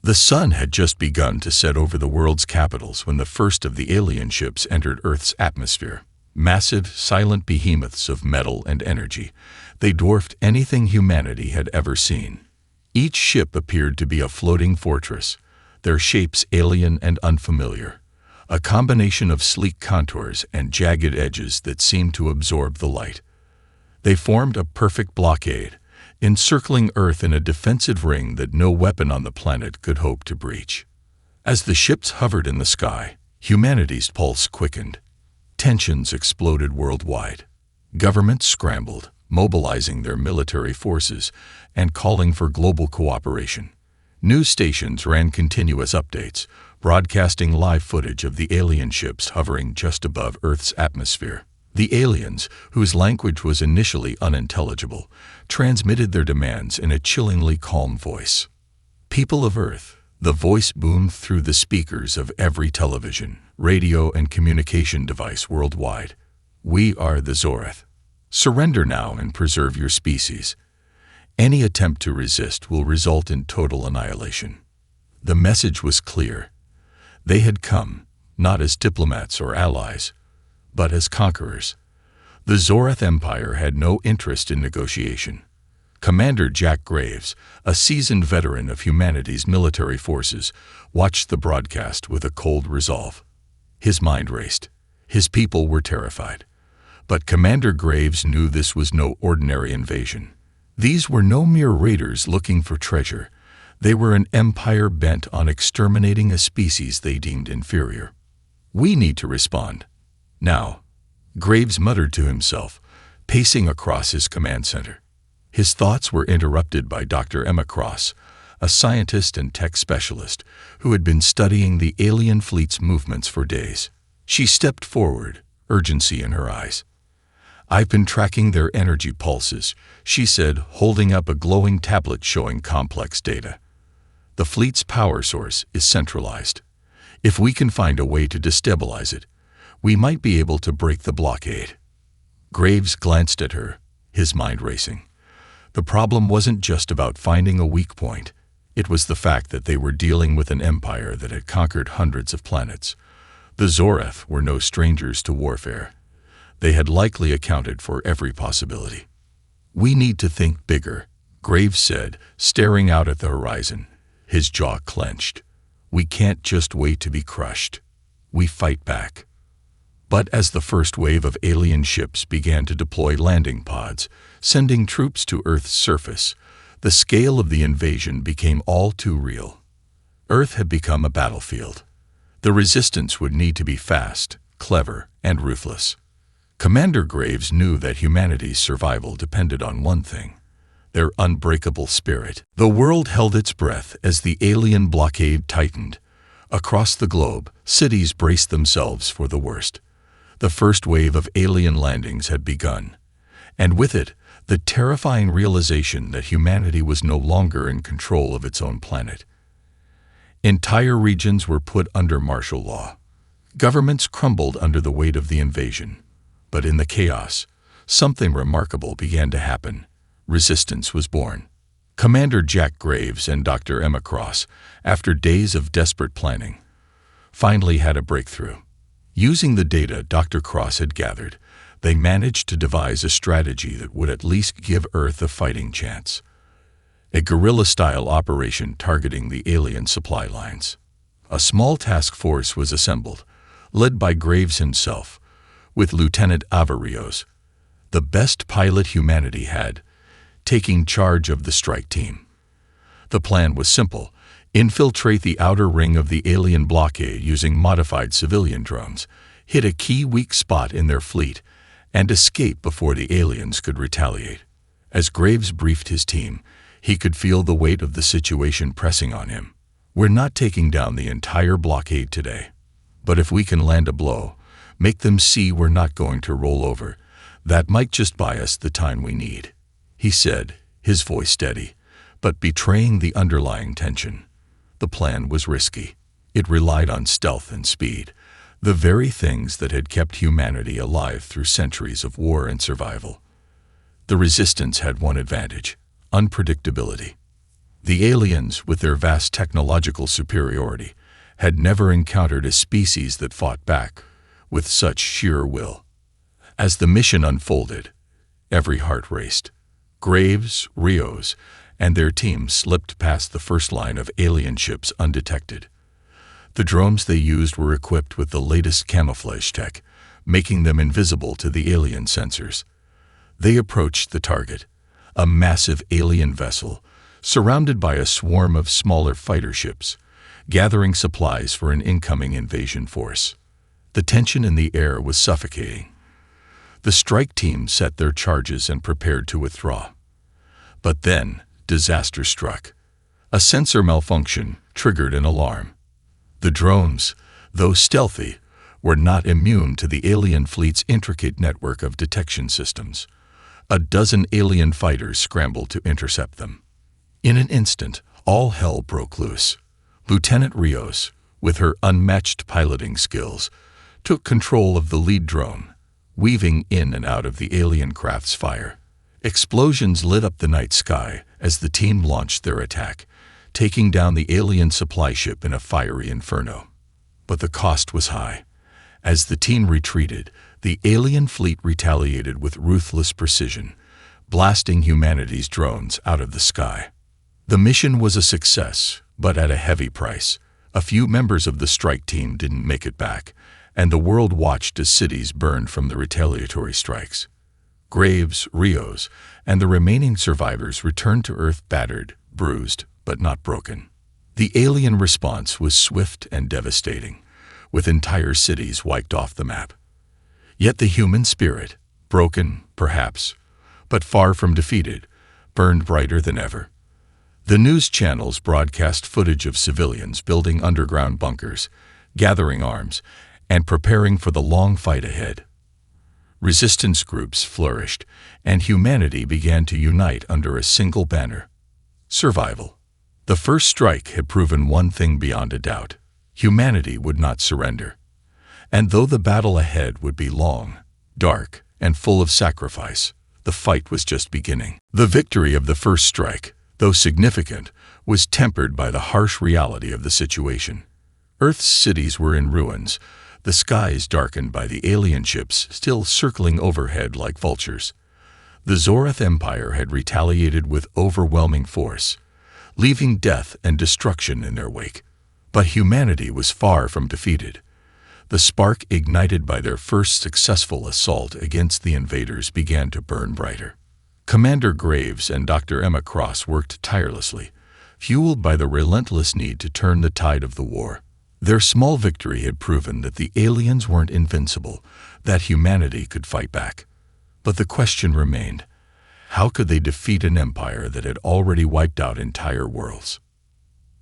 The sun had just begun to set over the world's capitals when the first of the alien ships entered Earth's atmosphere. Massive, silent behemoths of metal and energy, they dwarfed anything humanity had ever seen. Each ship appeared to be a floating fortress, their shapes alien and unfamiliar, a combination of sleek contours and jagged edges that seemed to absorb the light. They formed a perfect blockade, encircling Earth in a defensive ring that no weapon on the planet could hope to breach. As the ships hovered in the sky, humanity's pulse quickened. Tensions exploded worldwide. Governments scrambled, mobilizing their military forces and calling for global cooperation. News stations ran continuous updates, broadcasting live footage of the alien ships hovering just above Earth's atmosphere. The aliens, whose language was initially unintelligible, transmitted their demands in a chillingly calm voice. "People of Earth," the voice boomed through the speakers of every television, radio, and communication device worldwide. "We are the Zorath. Surrender now and preserve your species. Any attempt to resist will result in total annihilation." The message was clear. They had come, not as diplomats or allies, but as conquerors. The Zorath Empire had no interest in negotiation. Commander Jack Graves, a seasoned veteran of humanity's military forces, watched the broadcast with a cold resolve. His mind raced. His people were terrified. But Commander Graves knew this was no ordinary invasion. These were no mere raiders looking for treasure. They were an empire bent on exterminating a species they deemed inferior. "We need to respond. Now," Graves muttered to himself, pacing across his command center. His thoughts were interrupted by Dr. Emma Cross, a scientist and tech specialist who had been studying the alien fleet's movements for days. She stepped forward, urgency in her eyes. "I've been tracking their energy pulses," she said, holding up a glowing tablet showing complex data. "The fleet's power source is centralized. If we can find a way to destabilize it, we might be able to break the blockade." Graves glanced at her, his mind racing. The problem wasn't just about finding a weak point. It was the fact that they were dealing with an empire that had conquered hundreds of planets. The Zorath were no strangers to warfare. They had likely accounted for every possibility. "We need to think bigger," Graves said, staring out at the horizon, his jaw clenched. "We can't just wait to be crushed. We fight back." But as the first wave of alien ships began to deploy landing pods, sending troops to Earth's surface, the scale of the invasion became all too real. Earth had become a battlefield. The resistance would need to be fast, clever, and ruthless. Commander Graves knew that humanity's survival depended on one thing: their unbreakable spirit. The world held its breath as the alien blockade tightened. Across the globe, cities braced themselves for the worst. The first wave of alien landings had begun, and with it, the terrifying realization that humanity was no longer in control of its own planet. Entire regions were put under martial law. Governments crumbled under the weight of the invasion. But in the chaos, something remarkable began to happen. Resistance was born. Commander Jack Graves and Dr. Emma Cross, after days of desperate planning, finally had a breakthrough. Using the data Dr. Cross had gathered, they managed to devise a strategy that would at least give Earth a fighting chance. A guerrilla-style operation targeting the alien supply lines. A small task force was assembled, led by Graves himself, with Lieutenant Avarios, the best pilot humanity had, taking charge of the strike team. The plan was simple: infiltrate the outer ring of the alien blockade using modified civilian drones, hit a key weak spot in their fleet, and escape before the aliens could retaliate. As Graves briefed his team, he could feel the weight of the situation pressing on him. "We're not taking down the entire blockade today, but if we can land a blow, make them see we're not going to roll over, that might just buy us the time we need," he said, his voice steady, but betraying the underlying tension. The plan was risky. It relied on stealth and speed, the very things that had kept humanity alive through centuries of war and survival. The resistance had one advantage: unpredictability. The aliens, with their vast technological superiority, had never encountered a species that fought back with such sheer will. As the mission unfolded, every heart raced. Graves, Rios, and their team slipped past the first line of alien ships undetected. The drones they used were equipped with the latest camouflage tech, making them invisible to the alien sensors. They approached the target, a massive alien vessel, surrounded by a swarm of smaller fighter ships, gathering supplies for an incoming invasion force. The tension in the air was suffocating. The strike team set their charges and prepared to withdraw. But then, disaster struck. A sensor malfunction triggered an alarm. The drones, though stealthy, were not immune to the alien fleet's intricate network of detection systems. A dozen alien fighters scrambled to intercept them. In an instant, all hell broke loose. Lieutenant Rios, with her unmatched piloting skills, took control of the lead drone, weaving in and out of the alien craft's fire. Explosions lit up the night sky as the team launched their attack, taking down the alien supply ship in a fiery inferno. But the cost was high. As the team retreated, the alien fleet retaliated with ruthless precision, blasting humanity's drones out of the sky. The mission was a success, but at a heavy price. A few members of the strike team didn't make it back, and the world watched as cities burned from the retaliatory strikes. Graves, Rios, and the remaining survivors returned to Earth battered, bruised, but not broken. The alien response was swift and devastating, with entire cities wiped off the map. Yet the human spirit, broken, perhaps, but far from defeated, burned brighter than ever. The news channels broadcast footage of civilians building underground bunkers, gathering arms, and preparing for the long fight ahead. Resistance groups flourished, and humanity began to unite under a single banner: survival. The first strike had proven one thing beyond a doubt: humanity would not surrender. And though the battle ahead would be long, dark, and full of sacrifice, the fight was just beginning. The victory of the first strike, though significant, was tempered by the harsh reality of the situation. Earth's cities were in ruins, the skies darkened by the alien ships still circling overhead like vultures. The Zorath Empire had retaliated with overwhelming force, leaving death and destruction in their wake. But humanity was far from defeated. The spark ignited by their first successful assault against the invaders began to burn brighter. Commander Graves and Dr. Emma Cross worked tirelessly, fueled by the relentless need to turn the tide of the war. Their small victory had proven that the aliens weren't invincible, that humanity could fight back. But the question remained: how could they defeat an empire that had already wiped out entire worlds?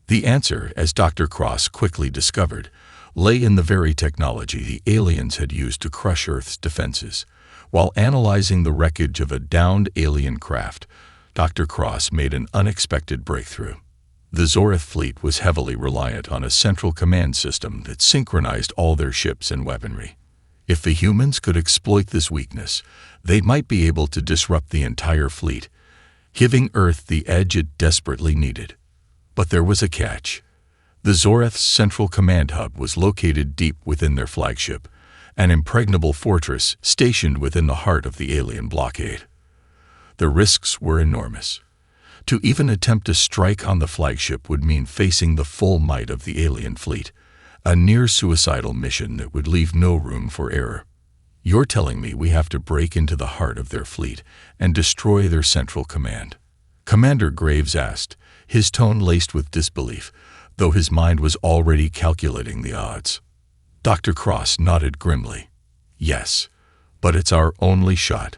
The answer, as Dr. Cross quickly discovered, lay in the very technology the aliens had used to crush Earth's defenses. While analyzing the wreckage of a downed alien craft, Dr. Cross made an unexpected breakthrough. The Zorath fleet was heavily reliant on a central command system that synchronized all their ships and weaponry. If the humans could exploit this weakness, they might be able to disrupt the entire fleet, giving Earth the edge it desperately needed. But there was a catch. The Zorath's central command hub was located deep within their flagship, an impregnable fortress stationed within the heart of the alien blockade. The risks were enormous. To even attempt a strike on the flagship would mean facing the full might of the alien fleet, a near-suicidal mission that would leave no room for error. "You're telling me we have to break into the heart of their fleet and destroy their central command?" Commander Graves asked, his tone laced with disbelief, though his mind was already calculating the odds. Dr. Cross nodded grimly. "Yes, but it's our only shot.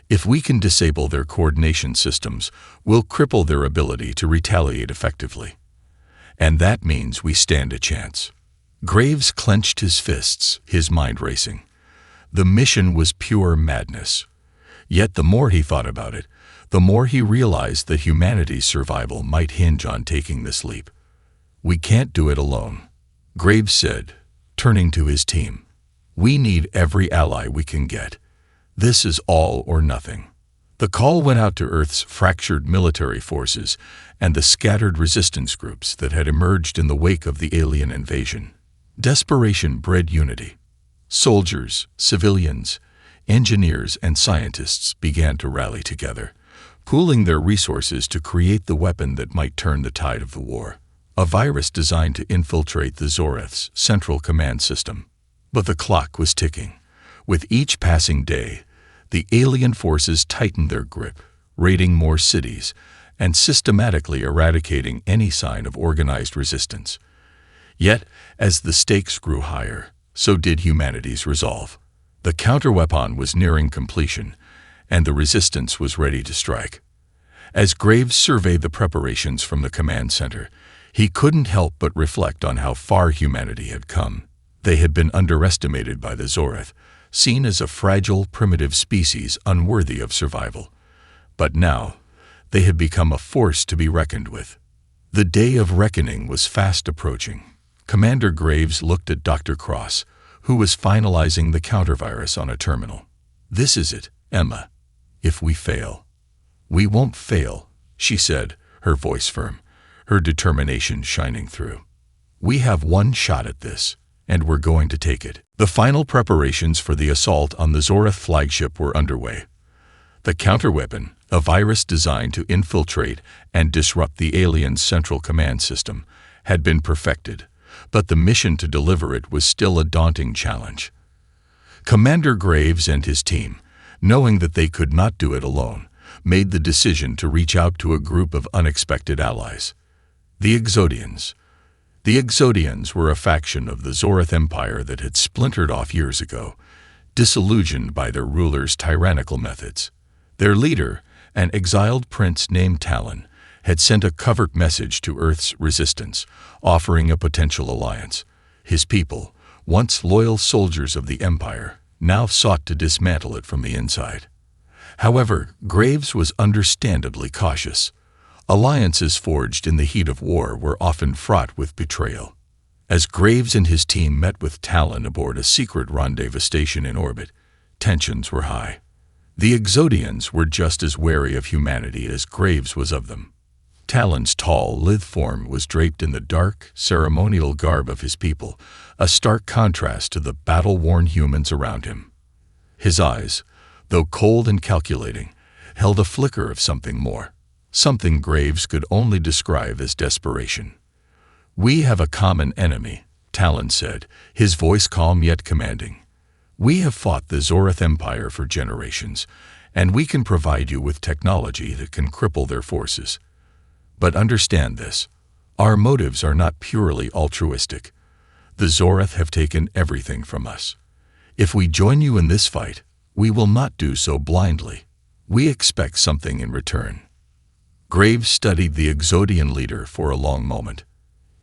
If we can disable their coordination systems, we'll cripple their ability to retaliate effectively. And that means we stand a chance." Graves clenched his fists, his mind racing. The mission was pure madness. Yet the more he thought about it, the more he realized that humanity's survival might hinge on taking this leap. "We can't do it alone," Graves said, turning to his team. "We need every ally we can get. This is all or nothing." The call went out to Earth's fractured military forces and the scattered resistance groups that had emerged in the wake of the alien invasion. Desperation bred unity. Soldiers, civilians, engineers, and scientists began to rally together, pooling their resources to create the weapon that might turn the tide of the war. A virus designed to infiltrate the Zoreth's central command system. But the clock was ticking. With each passing day, the alien forces tightened their grip, raiding more cities and systematically eradicating any sign of organized resistance. Yet, as the stakes grew higher, so did humanity's resolve. The counterweapon was nearing completion, and the resistance was ready to strike. As Graves surveyed the preparations from the command center, he couldn't help but reflect on how far humanity had come. They had been underestimated by the Zoreth, seen as a fragile, primitive species unworthy of survival. But now, they had become a force to be reckoned with. The day of reckoning was fast approaching. Commander Graves looked at Dr. Cross, who was finalizing the countervirus on a terminal. "This is it, Emma. If we fail." "We won't fail," she said, her voice firm, her determination shining through. "We have one shot at this, and we're going to take it." The final preparations for the assault on the Zoreth flagship were underway. The counterweapon, a virus designed to infiltrate and disrupt the alien's central command system, had been perfected, but the mission to deliver it was still a daunting challenge. Commander Graves and his team, knowing that they could not do it alone, made the decision to reach out to a group of unexpected allies. The Exodians. The Exodians were a faction of the Zoreth Empire that had splintered off years ago, disillusioned by their ruler's tyrannical methods. Their leader, an exiled prince named Talon, had sent a covert message to Earth's resistance, offering a potential alliance. His people, once loyal soldiers of the Empire, now sought to dismantle it from the inside. However, Graves was understandably cautious. Alliances forged in the heat of war were often fraught with betrayal. As Graves and his team met with Talon aboard a secret rendezvous station in orbit, tensions were high. The Exodians were just as wary of humanity as Graves was of them. Talon's tall, lithe form was draped in the dark, ceremonial garb of his people, a stark contrast to the battle-worn humans around him. His eyes, though cold and calculating, held a flicker of something more. Something Graves could only describe as desperation. "We have a common enemy," Talon said, his voice calm yet commanding. "We have fought the Zoreth Empire for generations, and we can provide you with technology that can cripple their forces. But understand this, our motives are not purely altruistic. The Zoreth have taken everything from us. If we join you in this fight, we will not do so blindly. We expect something in return." Graves studied the Exodian leader for a long moment.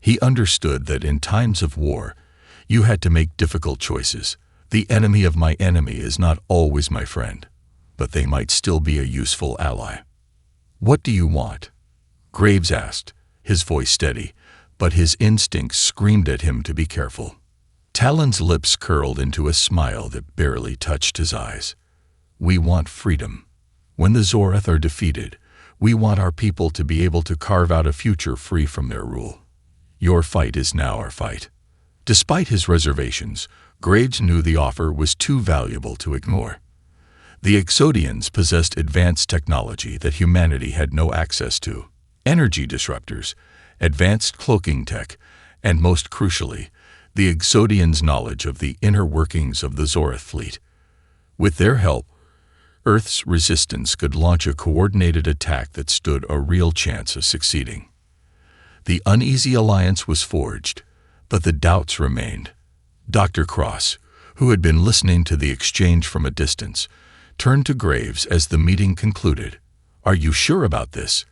He understood that in times of war, you had to make difficult choices. The enemy of my enemy is not always my friend, but they might still be a useful ally. "What do you want?" Graves asked, his voice steady, but his instincts screamed at him to be careful. Talon's lips curled into a smile that barely touched his eyes. "We want freedom. When the Zoreth are defeated, we want our people to be able to carve out a future free from their rule. Your fight is now our fight." Despite his reservations, Graves knew the offer was too valuable to ignore. The Exodians possessed advanced technology that humanity had no access to. Energy disruptors, advanced cloaking tech, and most crucially, the Exodians' knowledge of the inner workings of the Zoreth fleet. With their help, Earth's resistance could launch a coordinated attack that stood a real chance of succeeding. The uneasy alliance was forged, but the doubts remained. Dr. Cross, who had been listening to the exchange from a distance, turned to Graves as the meeting concluded. "Are you sure about this?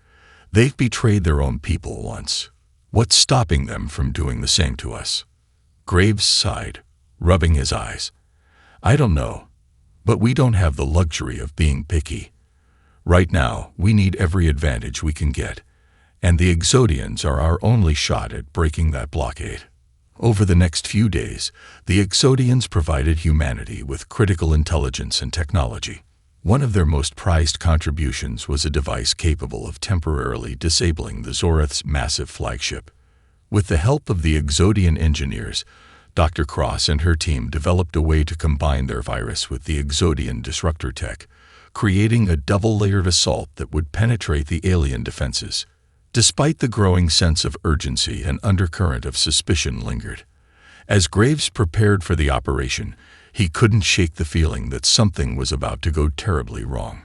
They've betrayed their own people once. What's stopping them from doing the same to us?" Graves sighed, rubbing his eyes. "I don't know. But we don't have the luxury of being picky. Right now, we need every advantage we can get, and the Exodians are our only shot at breaking that blockade." Over the next few days, the Exodians provided humanity with critical intelligence and technology. One of their most prized contributions was a device capable of temporarily disabling the Zoreth's massive flagship. With the help of the Exodian engineers, Dr. Cross and her team developed a way to combine their virus with the Exodian disruptor tech, creating a double-layered assault that would penetrate the alien defenses. Despite the growing sense of urgency, an undercurrent of suspicion lingered. As Graves prepared for the operation, he couldn't shake the feeling that something was about to go terribly wrong.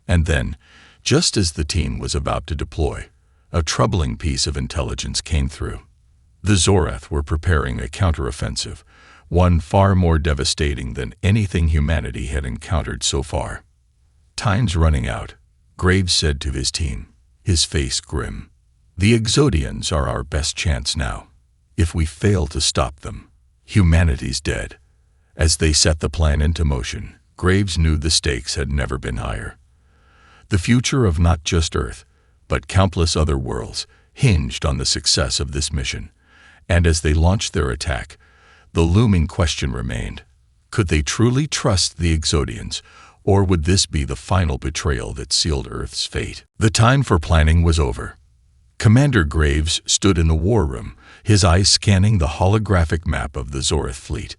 And then, just as the team was about to deploy, a troubling piece of intelligence came through. The Zoreth were preparing a counteroffensive, one far more devastating than anything humanity had encountered so far. "Time's running out," Graves said to his team, his face grim. "The Exodians are our best chance now. If we fail to stop them, humanity's dead." As they set the plan into motion, Graves knew the stakes had never been higher. The future of not just Earth, but countless other worlds, hinged on the success of this mission. And as they launched their attack, the looming question remained: could they truly trust the Exodians, or would this be the final betrayal that sealed Earth's fate? The time for planning was over. Commander Graves stood in the war room, his eyes scanning the holographic map of the Zoreth fleet.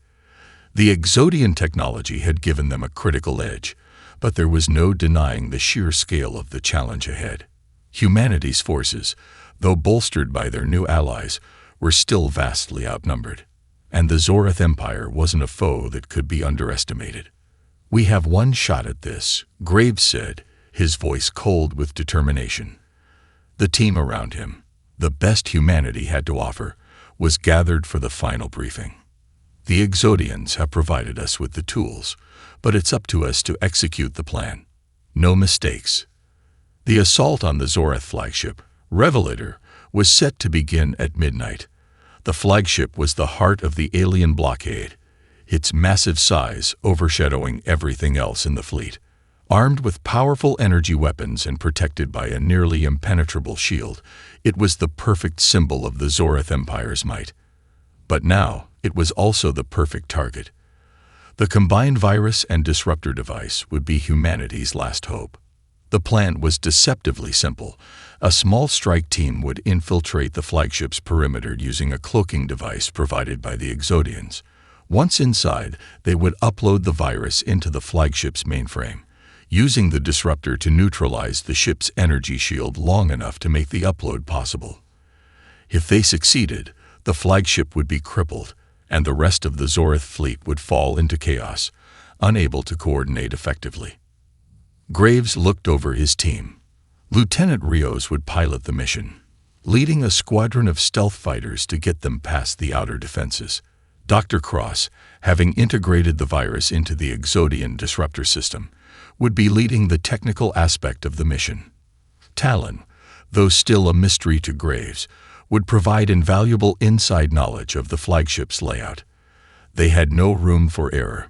The Exodian technology had given them a critical edge, but there was no denying the sheer scale of the challenge ahead. Humanity's forces, though bolstered by their new allies, were still vastly outnumbered, and the Zoreth Empire wasn't a foe that could be underestimated. "We have one shot at this," Graves said, his voice cold with determination. The team around him, the best humanity had to offer, was gathered for the final briefing. "The Exodians have provided us with the tools, but it's up to us to execute the plan. No mistakes." The assault on the Zoreth flagship, Revelator, was set to begin at midnight. The flagship was the heart of the alien blockade, its massive size overshadowing everything else in the fleet. Armed with powerful energy weapons and protected by a nearly impenetrable shield, it was the perfect symbol of the Zoreth Empire's might. But now, it was also the perfect target. The combined virus and disruptor device would be humanity's last hope. The plan was deceptively simple. A small strike team would infiltrate the flagship's perimeter using a cloaking device provided by the Exodians. Once inside, they would upload the virus into the flagship's mainframe, using the disruptor to neutralize the ship's energy shield long enough to make the upload possible. If they succeeded, the flagship would be crippled, and the rest of the Zoreth fleet would fall into chaos, unable to coordinate effectively. Graves looked over his team. Lieutenant Rios would pilot the mission, leading a squadron of stealth fighters to get them past the outer defenses. Dr. Cross, having integrated the virus into the Exodian disruptor system, would be leading the technical aspect of the mission. Talon, though still a mystery to Graves, would provide invaluable inside knowledge of the flagship's layout. They had no room for error.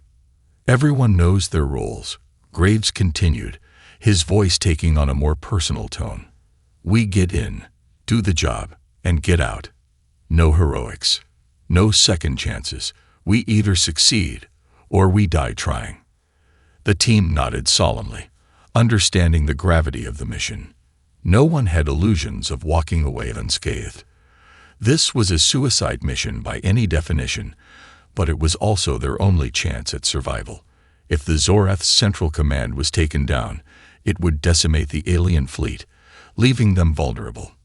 "Everyone knows their roles," Graves continued, his voice taking on a more personal tone. "We get in, do the job, and get out. No heroics. No second chances. We either succeed, or we die trying." The team nodded solemnly, understanding the gravity of the mission. No one had illusions of walking away unscathed. This was a suicide mission by any definition, but it was also their only chance at survival. If the Zoreth's central command was taken down, it would decimate the alien fleet, leaving them vulnerable.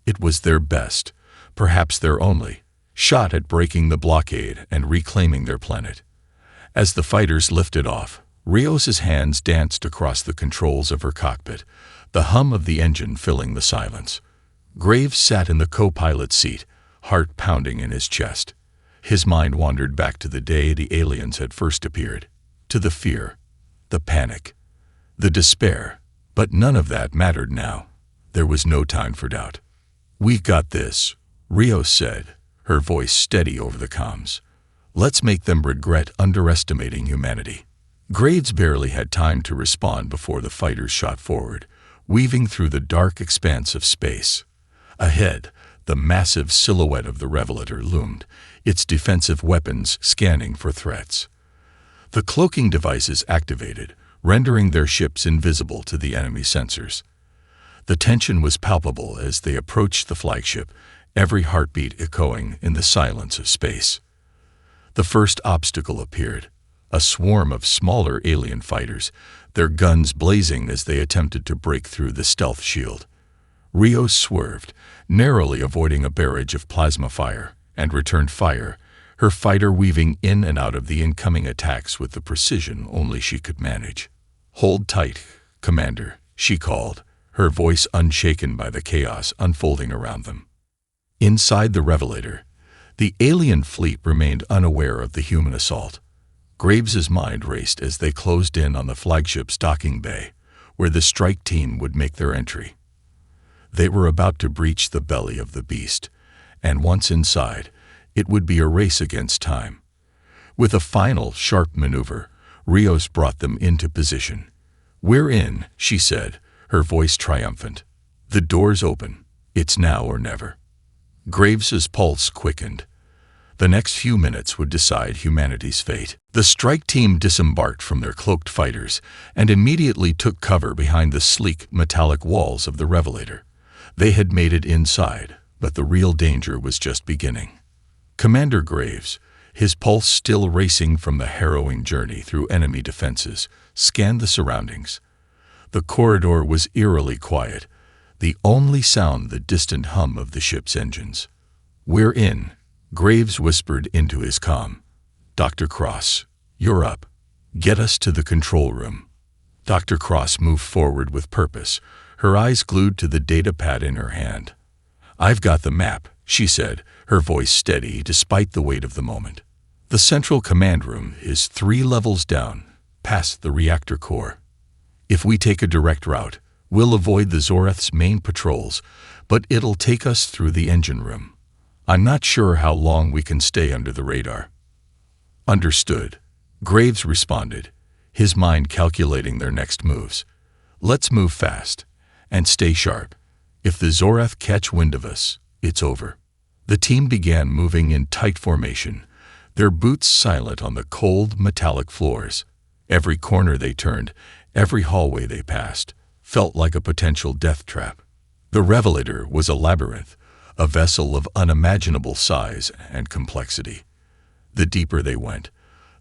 It was their best, perhaps their only, shot at breaking the blockade and reclaiming their planet. As the fighters lifted off, Rios's hands danced across the controls of her cockpit, the hum of the engine filling the silence. Graves sat in the co-pilot seat, heart pounding in his chest. His mind wandered back to the day the aliens had first appeared, to the fear, the panic, the despair. But none of that mattered now. There was no time for doubt. "We've got this," Rios said, her voice steady over the comms. "Let's make them regret underestimating humanity." Graves barely had time to respond before the fighters shot forward, weaving through the dark expanse of space. Ahead, the massive silhouette of the Revelator loomed, its defensive weapons scanning for threats. The cloaking devices activated, rendering their ships invisible to the enemy sensors. The tension was palpable as they approached the flagship, every heartbeat echoing in the silence of space. The first obstacle appeared, a swarm of smaller alien fighters, their guns blazing as they attempted to break through the stealth shield. Rios swerved, narrowly avoiding a barrage of plasma fire, and returned fire, her fighter weaving in and out of the incoming attacks with the precision only she could manage. "Hold tight, Commander," she called, her voice unshaken by the chaos unfolding around them. Inside the Revelator, the alien fleet remained unaware of the human assault. Graves's mind raced as they closed in on the flagship's docking bay, where the strike team would make their entry. They were about to breach the belly of the beast, and once inside, it would be a race against time. With a final, sharp maneuver, Rios brought them into position. "We're in," she said, her voice triumphant. "The door's open. It's now or never." Graves's pulse quickened. The next few minutes would decide humanity's fate. The strike team disembarked from their cloaked fighters and immediately took cover behind the sleek, metallic walls of the Revelator. They had made it inside, but the real danger was just beginning. Commander Graves, his pulse still racing from the harrowing journey through enemy defenses, scanned the surroundings. The corridor was eerily quiet, the only sound the distant hum of the ship's engines. "We're in," Graves whispered into his comm. "Dr. Cross, you're up. Get us to the control room." Dr. Cross moved forward with purpose, her eyes glued to the data pad in her hand. "I've got the map," she said, her voice steady despite the weight of the moment. "The central command room is 3 levels down, past the reactor core. If we take a direct route, we'll avoid the Zorath's main patrols, but it'll take us through the engine room. I'm not sure how long we can stay under the radar." "Understood," Graves responded, his mind calculating their next moves. "Let's move fast, and stay sharp. If the Zorath catch wind of us, it's over." The team began moving in tight formation, their boots silent on the cold, metallic floors. Every corner they turned, every hallway they passed, felt like a potential death trap. The Revelator was a labyrinth, a vessel of unimaginable size and complexity. The deeper they went,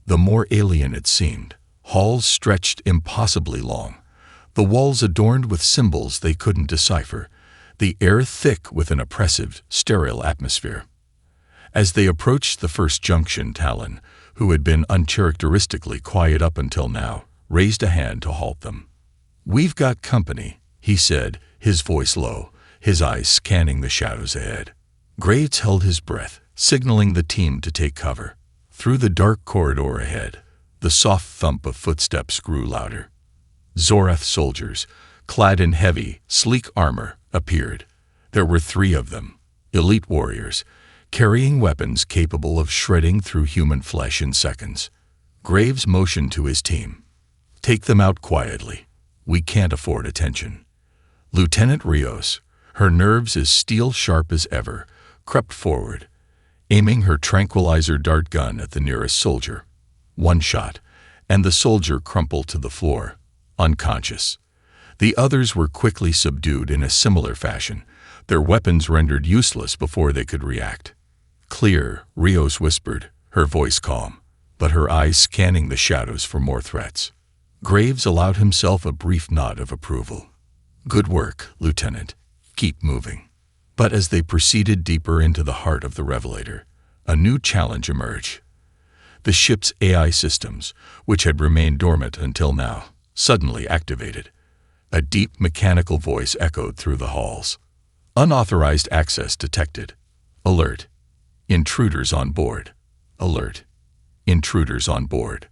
the more alien it seemed. Halls stretched impossibly long, the walls adorned with symbols they couldn't decipher, the air thick with an oppressive, sterile atmosphere. As they approached the first junction, Talon, who had been uncharacteristically quiet up until now, raised a hand to halt them. "We've got company," he said, his voice low, his eyes scanning the shadows ahead. Graves held his breath, signaling the team to take cover. Through the dark corridor ahead, the soft thump of footsteps grew louder. Zorath soldiers, clad in heavy, sleek armor, appeared. There were 3 of them, elite warriors, carrying weapons capable of shredding through human flesh in seconds. Graves motioned to his team. "Take them out quietly. We can't afford attention." Lieutenant Rios, her nerves as steel-sharp as ever, crept forward, aiming her tranquilizer dart gun at the nearest soldier. One shot, and the soldier crumpled to the floor, unconscious. The others were quickly subdued in a similar fashion, their weapons rendered useless before they could react. "Clear," Rios whispered, her voice calm, but her eyes scanning the shadows for more threats. Graves allowed himself a brief nod of approval. "Good work, Lieutenant. Keep moving." But as they proceeded deeper into the heart of the Revelator, a new challenge emerged. The ship's AI systems, which had remained dormant until now, suddenly activated. A deep mechanical voice echoed through the halls. "Unauthorized access detected. Alert. Intruders on board. Alert. Intruders on board."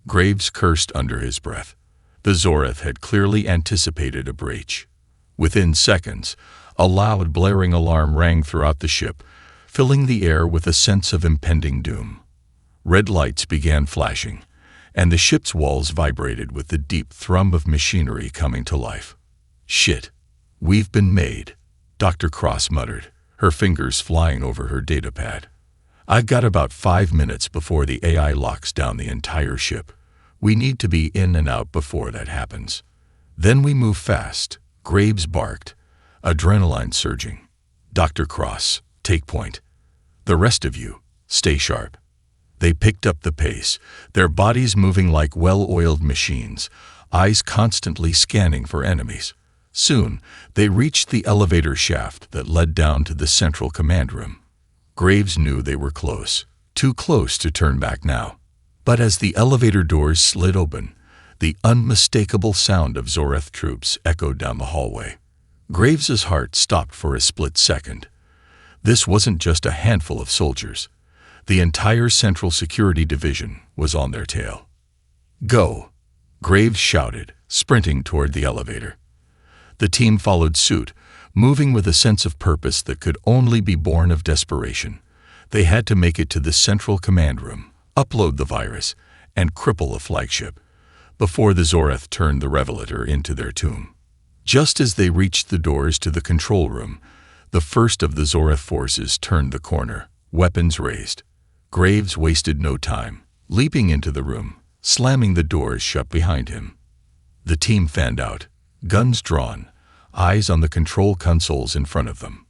Graves cursed under his breath. The Zorath had clearly anticipated a breach. Within seconds, a loud, blaring alarm rang throughout the ship, filling the air with a sense of impending doom. Red lights began flashing, and the ship's walls vibrated with the deep thrum of machinery coming to life. "Shit. We've been made," Dr. Cross muttered, her fingers flying over her datapad. "I've got about 5 minutes before the AI locks down the entire ship. We need to be in and out before that happens. Then we move fast, Graves barked, adrenaline surging. Dr. Cross, take point. The rest of you, stay sharp. They picked up the pace, their bodies moving like well-oiled machines, eyes constantly scanning for enemies. Soon, they reached the elevator shaft that led down to the central command room. Graves knew they were close, too close to turn back now. But as the elevator doors slid open, the unmistakable sound of Zoreth troops echoed down the hallway. Graves's heart stopped for a split second. This wasn't just a handful of soldiers. The entire Central Security Division was on their tail. "Go!" Graves shouted, sprinting toward the elevator. The team followed suit, moving with a sense of purpose that could only be born of desperation. They had to make it to the Central Command Room, upload the virus, and cripple a flagship before the Zoreth turned the Revelator into their tomb. Just as they reached the doors to the control room, the first of the Zoreth forces turned the corner, weapons raised. Graves wasted no time, leaping into the room, slamming the doors shut behind him. The team fanned out, guns drawn, eyes on the control consoles in front of them.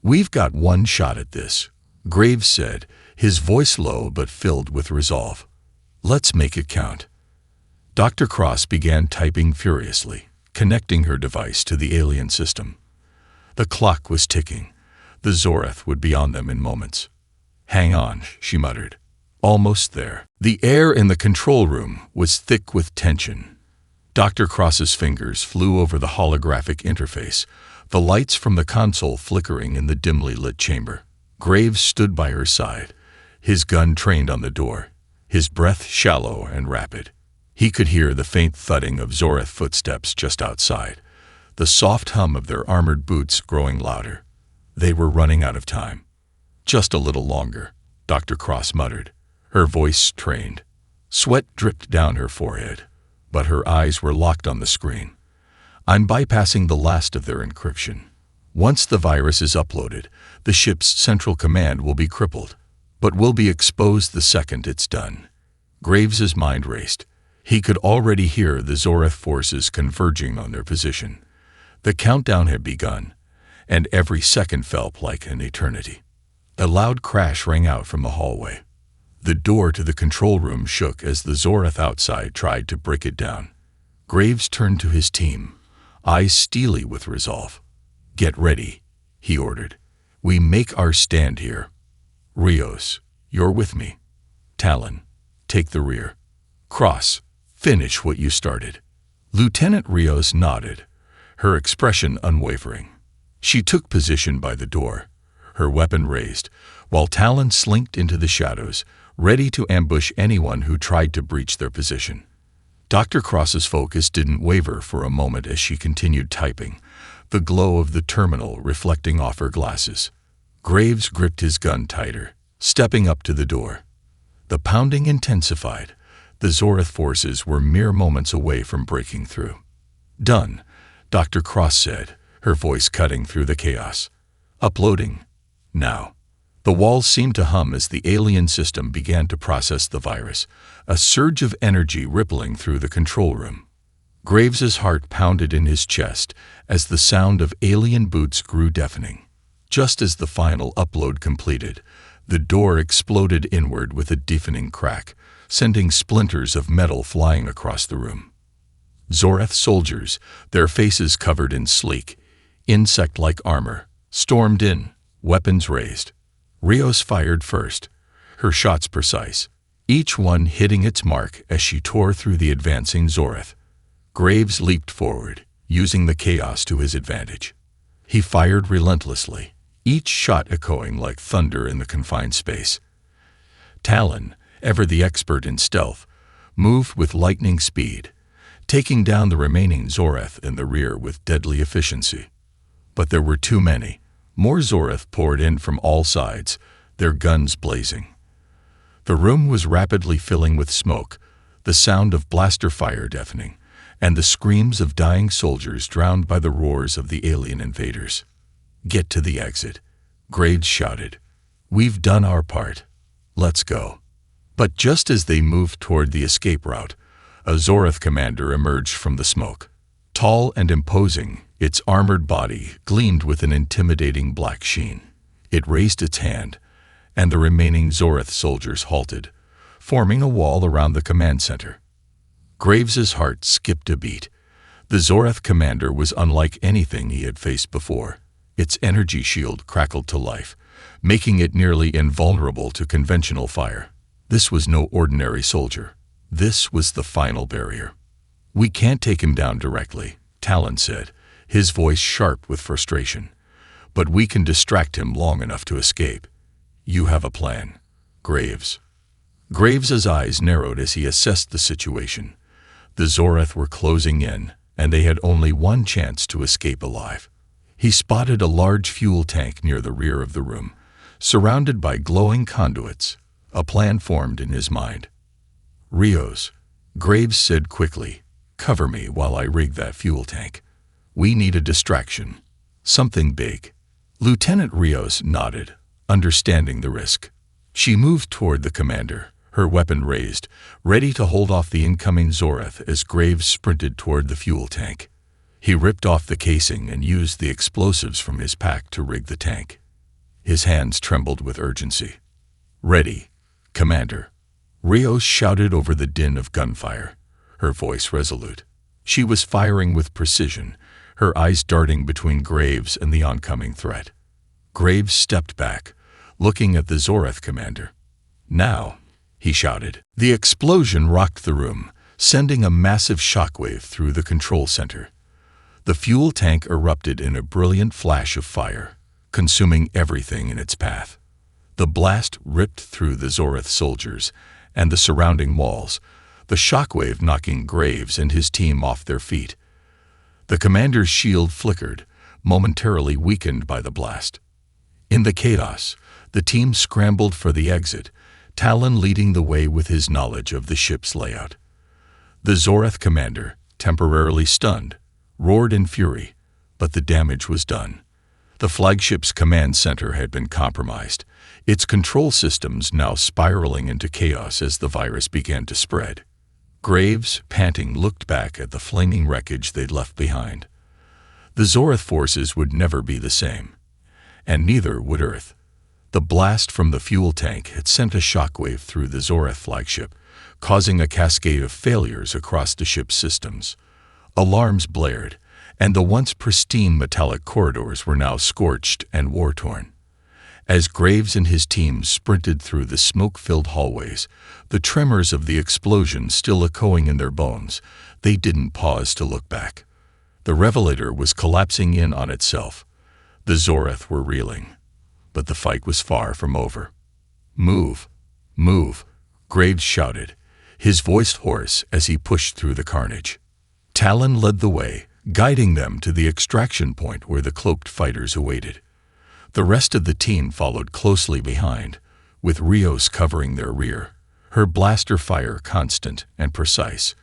"We've got one shot at this," Graves said, his voice low but filled with resolve. "Let's make it count." Dr. Cross began typing furiously, connecting her device to the alien system. The clock was ticking. The Zoreth would be on them in moments. "Hang on," she muttered. "Almost there." The air in the control room was thick with tension. Dr. Cross's fingers flew over the holographic interface, the lights from the console flickering in the dimly lit chamber. Graves stood by her side, his gun trained on the door, his breath shallow and rapid. He could hear the faint thudding of Zoreth footsteps just outside, the soft hum of their armored boots growing louder. They were running out of time. "Just a little longer," Dr. Cross muttered, her voice strained. Sweat dripped down her forehead, but her eyes were locked on the screen. "I'm bypassing the last of their encryption. Once the virus is uploaded, the ship's central command will be crippled, but will be exposed the second it's done." Graves's mind raced. He could already hear the Zoreth forces converging on their position. The countdown had begun, and every second felt like an eternity. A loud crash rang out from the hallway. The door to the control room shook as the Zoreth outside tried to break it down. Graves turned to his team, eyes steely with resolve. "Get ready," he ordered. "We make our stand here. Rios, you're with me. Talon, take the rear. Cross, finish what you started." Lieutenant Rios nodded, her expression unwavering. She took position by the door, her weapon raised, while Talon slinked into the shadows, ready to ambush anyone who tried to breach their position. Dr. Cross's focus didn't waver for a moment as she continued typing, the glow of the terminal reflecting off her glasses. Graves gripped his gun tighter, stepping up to the door. The pounding intensified. The Zoreth forces were mere moments away from breaking through. "Done," Dr. Cross said, her voice cutting through the chaos. "Uploading. Now." The walls seemed to hum as the alien system began to process the virus, a surge of energy rippling through the control room. Graves's heart pounded in his chest as the sound of alien boots grew deafening. Just as the final upload completed, the door exploded inward with a deafening crack, sending splinters of metal flying across the room. Zoreth soldiers, their faces covered in sleek, insect-like armor, stormed in, weapons raised. Rios fired first, her shots precise, each one hitting its mark as she tore through the advancing Zoreth. Graves leaped forward, using the chaos to his advantage. He fired relentlessly, each shot echoing like thunder in the confined space. Talon, ever the expert in stealth, moved with lightning speed, taking down the remaining Zoreth in the rear with deadly efficiency. But there were too many. More Zoreth poured in from all sides, their guns blazing. The room was rapidly filling with smoke, the sound of blaster fire deafening, and the screams of dying soldiers drowned by the roars of the alien invaders. "Get to the exit," Graves shouted. "We've done our part. Let's go." But just as they moved toward the escape route, A Zorath commander emerged from the smoke. Tall and imposing, its armored body gleamed with an intimidating black sheen. It raised its hand, and the remaining Zorath soldiers halted, forming a wall around the command center. Graves's heart skipped a beat. The Zorath commander was unlike anything he had faced before. Its energy shield crackled to life, making it nearly invulnerable to conventional fire. This was no ordinary soldier. This was the final barrier. "We can't take him down directly," Talon said, his voice sharp with frustration. "But we can distract him long enough to escape. You have a plan, Graves." Graves's eyes narrowed as he assessed the situation. The Zorath were closing in, and they had only one chance to escape alive. He spotted a large fuel tank near the rear of the room, surrounded by glowing conduits. A plan formed in his mind. "Rios," Graves said quickly, "cover me while I rig that fuel tank. We need a distraction. Something big." Lieutenant Rios nodded, understanding the risk. She moved toward the commander, her weapon raised, ready to hold off the incoming Zorath as Graves sprinted toward the fuel tank. He ripped off the casing and used the explosives from his pack to rig the tank. His hands trembled with urgency. "Ready, Commander," Rios shouted over the din of gunfire, her voice resolute. She was firing with precision, her eyes darting between Graves and the oncoming threat. Graves stepped back, looking at the Zorath commander. "Now," he shouted. The explosion rocked the room, sending a massive shockwave through the control center. The fuel tank erupted in a brilliant flash of fire, consuming everything in its path. The blast ripped through the Zorath soldiers and the surrounding walls, the shockwave knocking Graves and his team off their feet. The commander's shield flickered, momentarily weakened by the blast. In the chaos, the team scrambled for the exit, Talon leading the way with his knowledge of the ship's layout. The Zorath commander, temporarily stunned, roared in fury, but the damage was done. The flagship's command center had been compromised, its control systems now spiraling into chaos as the virus began to spread. Graves, panting, looked back at the flaming wreckage they'd left behind. The Zorath forces would never be the same, and neither would Earth. The blast from the fuel tank had sent a shockwave through the Zorath flagship, causing a cascade of failures across the ship's systems. Alarms blared, and the once pristine metallic corridors were now scorched and war-torn. As Graves and his team sprinted through the smoke-filled hallways, the tremors of the explosion still echoing in their bones, they didn't pause to look back. The Revelator was collapsing in on itself. The Zorath were reeling, but the fight was far from over. "Move! Move!" Graves shouted, his voice hoarse as he pushed through the carnage. Talon led the way, guiding them to the extraction point where the cloaked fighters awaited. The rest of the team followed closely behind, with Rios covering their rear, her blaster fire constant and precise,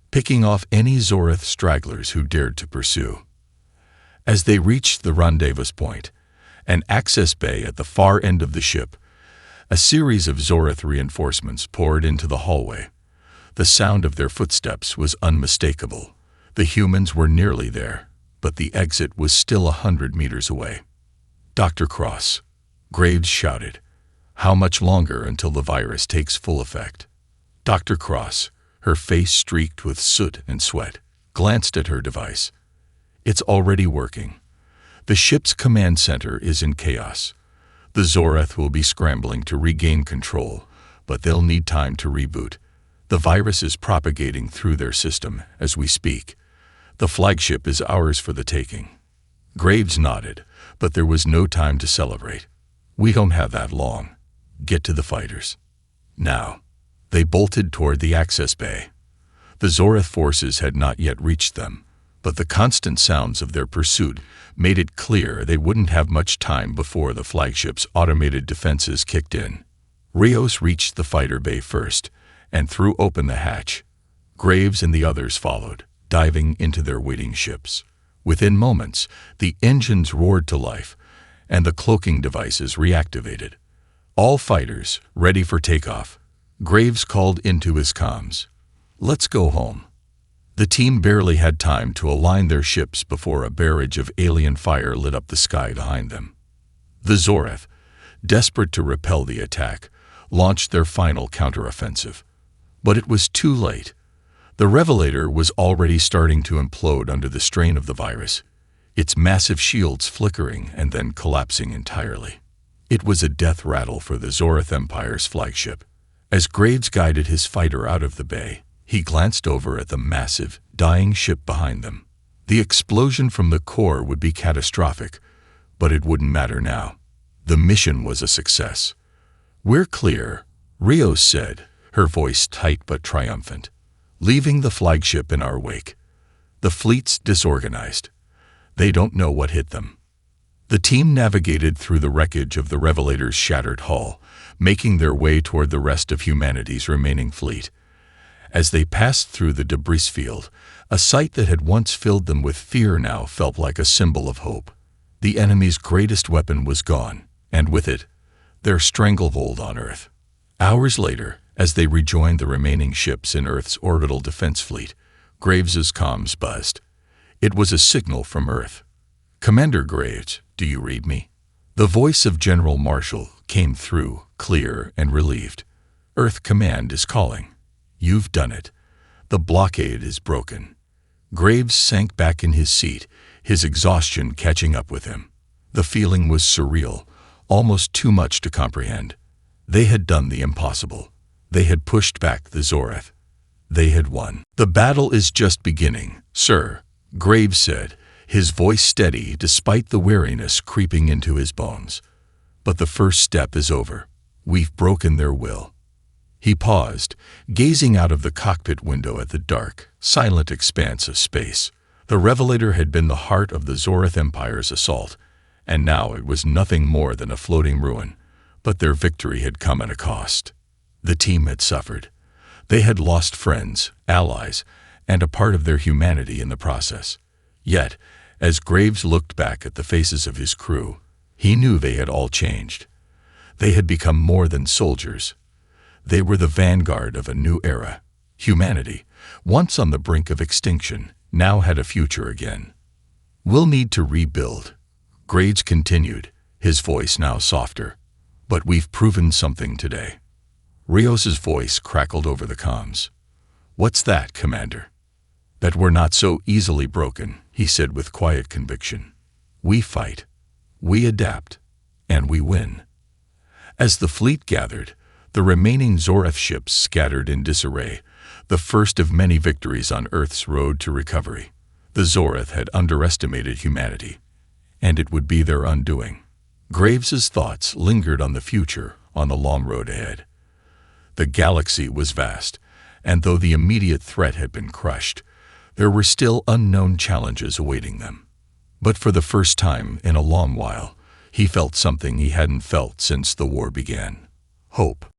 picking off any Zorath stragglers who dared to pursue. As they reached the rendezvous point, an access bay at the far end of the ship, a series of Zorath reinforcements poured into the hallway. The sound of their footsteps was unmistakable. The humans were nearly there, but the exit was still 100 meters away. "Dr. Cross," Graves shouted, "how much longer until the virus takes full effect?" Dr. Cross, her face streaked with soot and sweat, glanced at her device. "It's already working. The ship's command center is in chaos. The Zorath will be scrambling to regain control, but they'll need time to reboot. The virus is propagating through their system as we speak. The flagship is ours for the taking." Graves nodded, but there was no time to celebrate. "We don't have that long. Get to the fighters. Now." They bolted toward the access bay. The Zorath forces had not yet reached them, but the constant sounds of their pursuit made it clear they wouldn't have much time before the flagship's automated defenses kicked in. Rios reached the fighter bay first and threw open the hatch. Graves and the others followed, diving into their waiting ships. Within moments, the engines roared to life, and the cloaking devices reactivated. "All fighters, ready for takeoff," Graves called into his comms. Let's go home. The team barely had time to align their ships before a barrage of alien fire lit up the sky behind them. The Zoreth, desperate to repel the attack, launched their final counteroffensive. But it was too late. The Revelator was already starting to implode under the strain of the virus, its massive shields flickering and then collapsing entirely. It was a death rattle for the Zoreth Empire's flagship. As Graves guided his fighter out of the bay, he glanced over at the massive, dying ship behind them. The explosion from the core would be catastrophic, but it wouldn't matter now. The mission was a success. "We're clear," Rios said, her voice tight but triumphant, "leaving the flagship in our wake. The fleet's disorganized. They don't know what hit them." The team navigated through the wreckage of the Revelator's shattered hull, making their way toward the rest of humanity's remaining fleet. As they passed through the debris field, a sight that had once filled them with fear now felt like a symbol of hope. The enemy's greatest weapon was gone, and with it, their stranglehold on Earth. Hours later, as they rejoined the remaining ships in Earth's orbital defense fleet, Graves's comms buzzed. It was a signal from Earth. "Commander Graves, do you read me?" The voice of General Marshall came through, clear and relieved. "Earth Command is calling. You've done it. The blockade is broken." Graves sank back in his seat, his exhaustion catching up with him. The feeling was surreal, almost too much to comprehend. They had done the impossible. They had pushed back the Zoreth. They had won. "The battle is just beginning, sir," Graves said, his voice steady despite the weariness creeping into his bones. "But the first step is over. We've broken their will." He paused, gazing out of the cockpit window at the dark, silent expanse of space. The Revelator had been the heart of the Zoreth Empire's assault, and now it was nothing more than a floating ruin. But their victory had come at a cost. The team had suffered. They had lost friends, allies, and a part of their humanity in the process. Yet, as Graves looked back at the faces of his crew, he knew they had all changed. They had become more than soldiers. They were the vanguard of a new era. Humanity, once on the brink of extinction, now had a future again. "We'll need to rebuild," Graves continued, his voice now softer. "But we've proven something today." Rios's voice crackled over the comms. "What's that, Commander?" "That we're not so easily broken," he said with quiet conviction. "We fight, we adapt, and we win." As the fleet gathered, the remaining Zoreth ships scattered in disarray, the first of many victories on Earth's road to recovery. The Zoreth had underestimated humanity, and it would be their undoing. Graves's thoughts lingered on the future, on the long road ahead. The galaxy was vast, and though the immediate threat had been crushed, there were still unknown challenges awaiting them. But for the first time in a long while, he felt something he hadn't felt since the war began: hope.